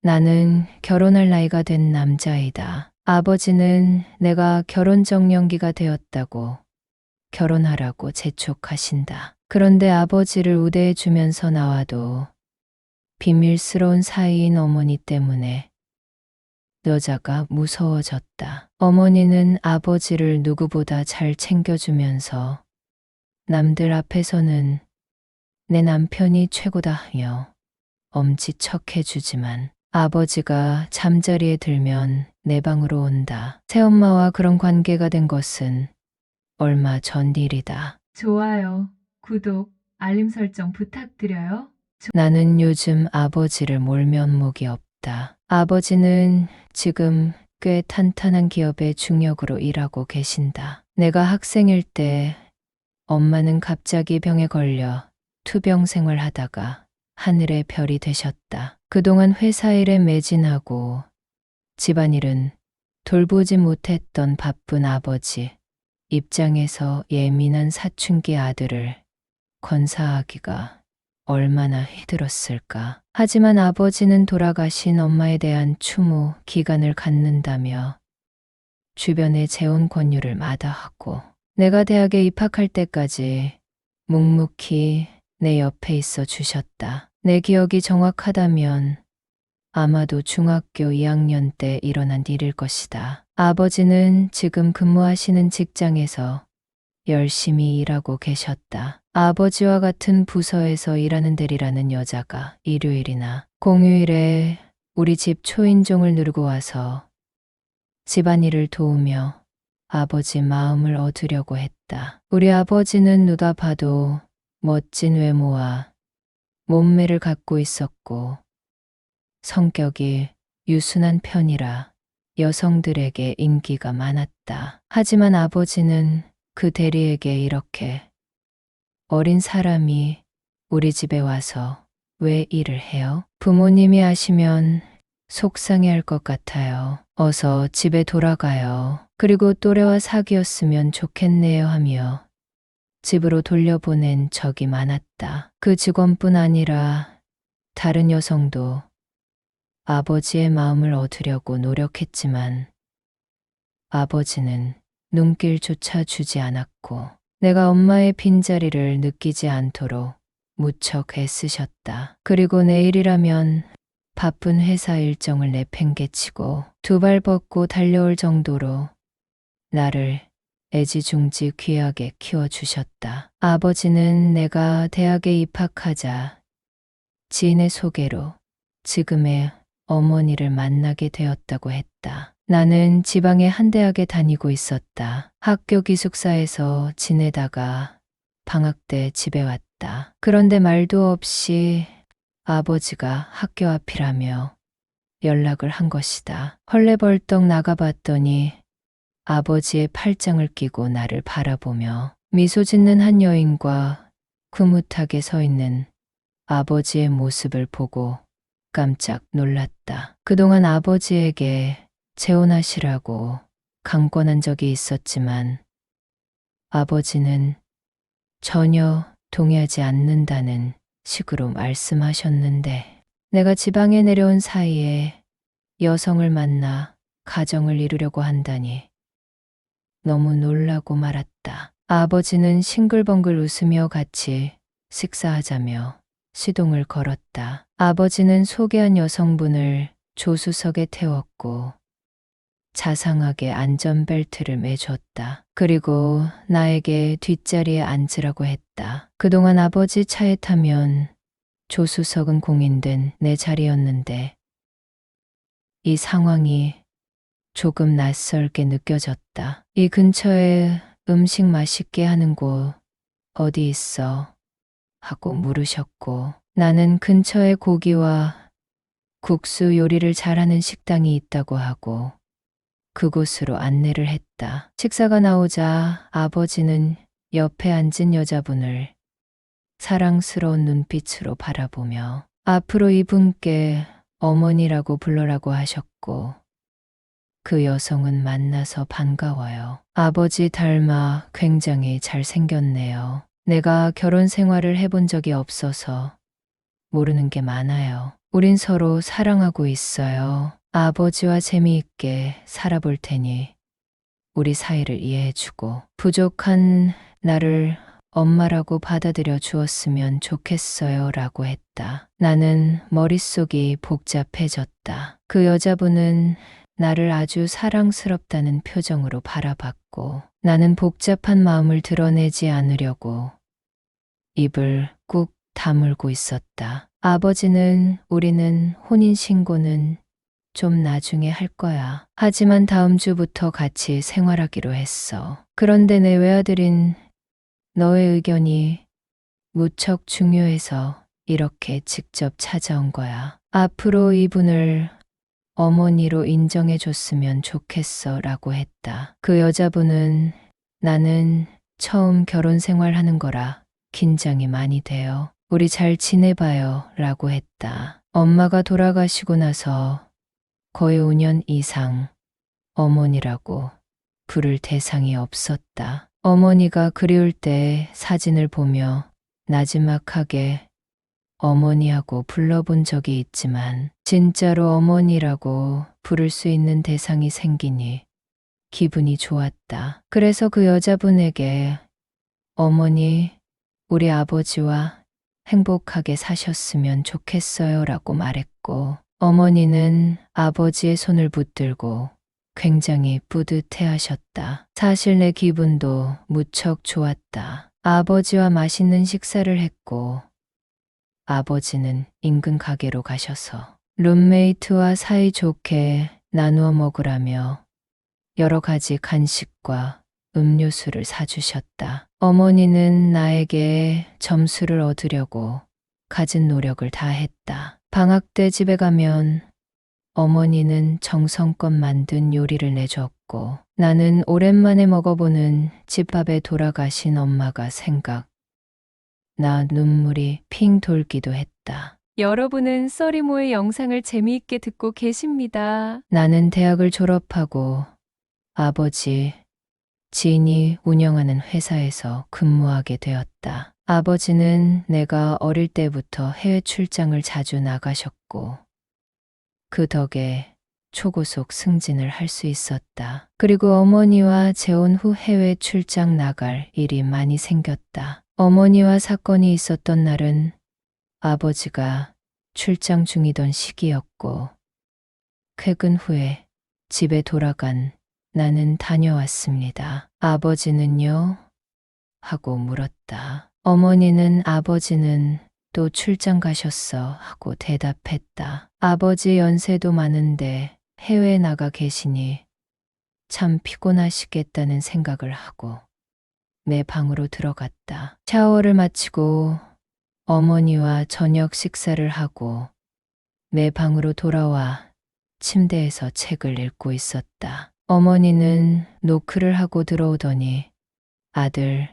나는 결혼할 나이가 된 남자이다. 아버지는 내가 결혼 정년기가 되었다고 결혼하라고 재촉하신다. 그런데 아버지를 우대해 주면서 나와도 비밀스러운 사이인 어머니 때문에 여자가 무서워졌다. 어머니는 아버지를 누구보다 잘 챙겨주면서 남들 앞에서는 내 남편이 최고다 하며 엄지척해주지만 아버지가 잠자리에 들면 내 방으로 온다. 새엄마와 그런 관계가 된 것은 얼마 전 일이다. 좋아요, 구독, 알림 설정 부탁드려요. 나는 요즘 아버지를 몰 면목이 없다. 아버지는 지금 꽤 탄탄한 기업의 중역으로 일하고 계신다. 내가 학생일 때 엄마는 갑자기 병에 걸려 투병 생활하다가 하늘의 별이 되셨다. 그동안 회사 일에 매진하고 집안일은 돌보지 못했던 바쁜 아버지 입장에서 예민한 사춘기 아들을 건사하기가 얼마나 힘들었을까. 하지만 아버지는 돌아가신 엄마에 대한 추모 기간을 갖는다며 주변의 재혼 권유를 마다하고 내가 대학에 입학할 때까지 묵묵히 내 옆에 있어 주셨다. 내 기억이 정확하다면 아마도 중학교 2학년 때 일어난 일일 것이다. 아버지는 지금 근무하시는 직장에서 열심히 일하고 계셨다. 아버지와 같은 부서에서 일하는 대리라는 여자가 일요일이나 공휴일에 우리 집 초인종을 누르고 와서 집안일을 도우며 아버지 마음을 얻으려고 했다. 우리 아버지는 누가 봐도 멋진 외모와 몸매를 갖고 있었고 성격이 유순한 편이라 여성들에게 인기가 많았다. 하지만 아버지는 그 대리에게 이렇게 어린 사람이 우리 집에 와서 왜 일을 해요? 부모님이 아시면 속상해 할 것 같아요. 어서 집에 돌아가요. 그리고 또래와 사귀었으면 좋겠네요 하며 집으로 돌려보낸 적이 많았다. 그 직원뿐 아니라 다른 여성도 아버지의 마음을 얻으려고 노력했지만 아버지는 눈길조차 주지 않았고 내가 엄마의 빈자리를 느끼지 않도록 무척 애쓰셨다. 그리고 내일이라면 바쁜 회사 일정을 내팽개치고 두 발 벗고 달려올 정도로 나를 애지중지 귀하게 키워주셨다. 아버지는 내가 대학에 입학하자 지인의 소개로 지금의 어머니를 만나게 되었다고 했다. 나는 지방의 한 대학에 다니고 있었다. 학교 기숙사에서 지내다가 방학 때 집에 왔다. 그런데 말도 없이 아버지가 학교 앞이라며 연락을 한 것이다. 헐레벌떡 나가봤더니 아버지의 팔짱을 끼고 나를 바라보며 미소 짓는 한 여인과 구뭇하게 서 있는 아버지의 모습을 보고 깜짝 놀랐다. 그동안 아버지에게 재혼하시라고 강권한 적이 있었지만 아버지는 전혀 동의하지 않는다는 식으로 말씀하셨는데 내가 지방에 내려온 사이에 여성을 만나 가정을 이루려고 한다니 너무 놀라고 말았다. 아버지는 싱글벙글 웃으며 같이 식사하자며 시동을 걸었다. 아버지는 소개한 여성분을 조수석에 태웠고 자상하게 안전벨트를 매줬다. 그리고 나에게 뒷자리에 앉으라고 했다. 그동안 아버지 차에 타면 조수석은 공인된 내 자리였는데 이 상황이 조금 낯설게 느껴졌다. 이 근처에 음식 맛있게 하는 곳 어디 있어? 하고 물으셨고 나는 근처에 고기와 국수 요리를 잘하는 식당이 있다고 하고 그곳으로 안내를 했다. 식사가 나오자 아버지는 옆에 앉은 여자분을 사랑스러운 눈빛으로 바라보며 앞으로 이분께 어머니라고 불러라고 하셨고 그 여성은 만나서 반가워요. 아버지 닮아 굉장히 잘생겼네요. 내가 결혼 생활을 해본 적이 없어서 모르는 게 많아요. 우린 서로 사랑하고 있어요. 아버지와 재미있게 살아볼 테니 우리 사이를 이해해주고 부족한 나를 엄마라고 받아들여 주었으면 좋겠어요 라고 했다. 나는 머릿속이 복잡해졌다. 그 여자분은 나를 아주 사랑스럽다는 표정으로 바라봤고 나는 복잡한 마음을 드러내지 않으려고 입을 꾹 다물고 있었다. 아버지는 우리는 혼인신고는 좀 나중에 할 거야. 하지만 다음 주부터 같이 생활하기로 했어. 그런데 내 외아들인 너의 의견이 무척 중요해서 이렇게 직접 찾아온 거야. 앞으로 이분을 어머니로 인정해 줬으면 좋겠어 라고 했다. 그 여자분은 나는 처음 결혼 생활하는 거라 긴장이 많이 돼요. 우리 잘 지내봐요 라고 했다. 엄마가 돌아가시고 나서 거의 5년 이상 어머니라고 부를 대상이 없었다. 어머니가 그리울 때 사진을 보며 나지막하게 어머니하고 불러본 적이 있지만 진짜로 어머니라고 부를 수 있는 대상이 생기니 기분이 좋았다. 그래서 그 여자분에게 어머니, 우리 아버지와 행복하게 사셨으면 좋겠어요 라고 말했고 어머니는 아버지의 손을 붙들고 굉장히 뿌듯해 하셨다. 사실 내 기분도 무척 좋았다. 아버지와 맛있는 식사를 했고 아버지는 인근 가게로 가셔서 룸메이트와 사이좋게 나누어 먹으라며 여러 가지 간식과 음료수를 사주셨다. 어머니는 나에게 점수를 얻으려고 갖은 노력을 다했다. 방학 때 집에 가면 어머니는 정성껏 만든 요리를 내줬고 나는 오랜만에 먹어보는 집밥에 돌아가신 엄마가 나 눈물이 핑 돌기도 했다. 여러분은 써리모의 영상을 재미있게 듣고 계십니다. 나는 대학을 졸업하고 아버지, 지인이 운영하는 회사에서 근무하게 되었다. 아버지는 내가 어릴 때부터 해외 출장을 자주 나가셨고 그 덕에 초고속 승진을 할 수 있었다. 그리고 어머니와 재혼 후 해외 출장 나갈 일이 많이 생겼다. 어머니와 사건이 있었던 날은 아버지가 출장 중이던 시기였고 퇴근 후에 집에 돌아간 나는 다녀왔습니다. 아버지는요? 하고 물었다. 어머니는 아버지는 또 출장 가셨어 하고 대답했다. 아버지 연세도 많은데 해외에 나가 계시니 참 피곤하시겠다는 생각을 하고 내 방으로 들어갔다. 샤워를 마치고 어머니와 저녁 식사를 하고 내 방으로 돌아와 침대에서 책을 읽고 있었다. 어머니는 노크를 하고 들어오더니 아들,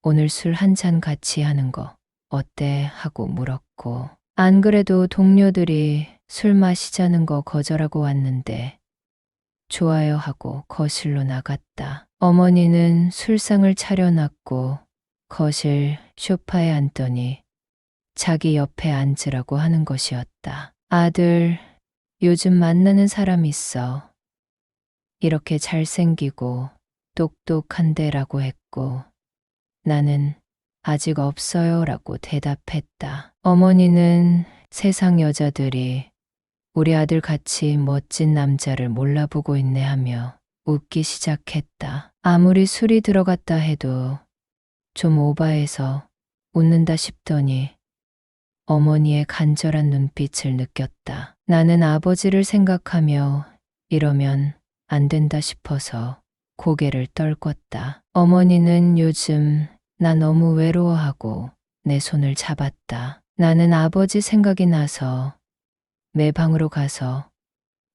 오늘 술 한 잔 같이 하는 거 어때? 하고 물었고 안 그래도 동료들이 술 마시자는 거 거절하고 왔는데 좋아요 하고 거실로 나갔다. 어머니는 술상을 차려놨고 거실 소파에 앉더니 자기 옆에 앉으라고 하는 것이었다. 아들, 요즘 만나는 사람 있어. 이렇게 잘생기고 똑똑한데라고 했고 나는 아직 없어요 라고 대답했다. 어머니는 세상 여자들이 우리 아들 같이 멋진 남자를 몰라보고 있네 하며 웃기 시작했다. 아무리 술이 들어갔다 해도 좀 오바해서 웃는다 싶더니 어머니의 간절한 눈빛을 느꼈다. 나는 아버지를 생각하며 이러면 안 된다 싶어서 고개를 떨궜다. 어머니는 요즘 나 너무 외로워하고 내 손을 잡았다. 나는 아버지 생각이 나서 내 방으로 가서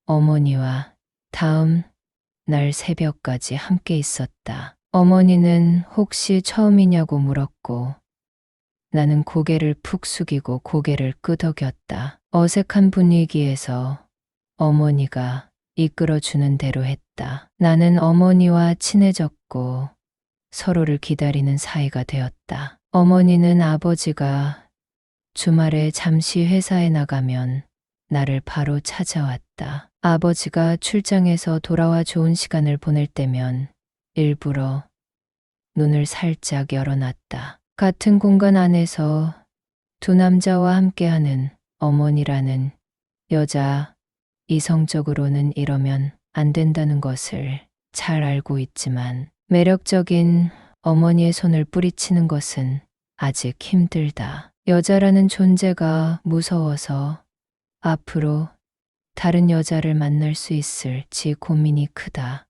어머니와 다음 날 새벽까지 함께 있었다. 어머니는 혹시 처음이냐고 물었고 나는 고개를 푹 숙이고 고개를 끄덕였다. 어색한 분위기에서 어머니가 이끌어주는 대로 했다. 나는 어머니와 친해졌고 서로를 기다리는 사이가 되었다. 어머니는 아버지가 주말에 잠시 회사에 나가면 나를 바로 찾아왔다. 아버지가 출장에서 돌아와 좋은 시간을 보낼 때면 일부러 눈을 살짝 열어놨다. 같은 공간 안에서 두 남자와 함께하는 어머니라는 여자, 이성적으로는 이러면 안 된다는 것을 잘 알고 있지만 매력적인 어머니의 손을 뿌리치는 것은 아직 힘들다. 여자라는 존재가 무서워서 앞으로 다른 여자를 만날 수 있을지 고민이 크다.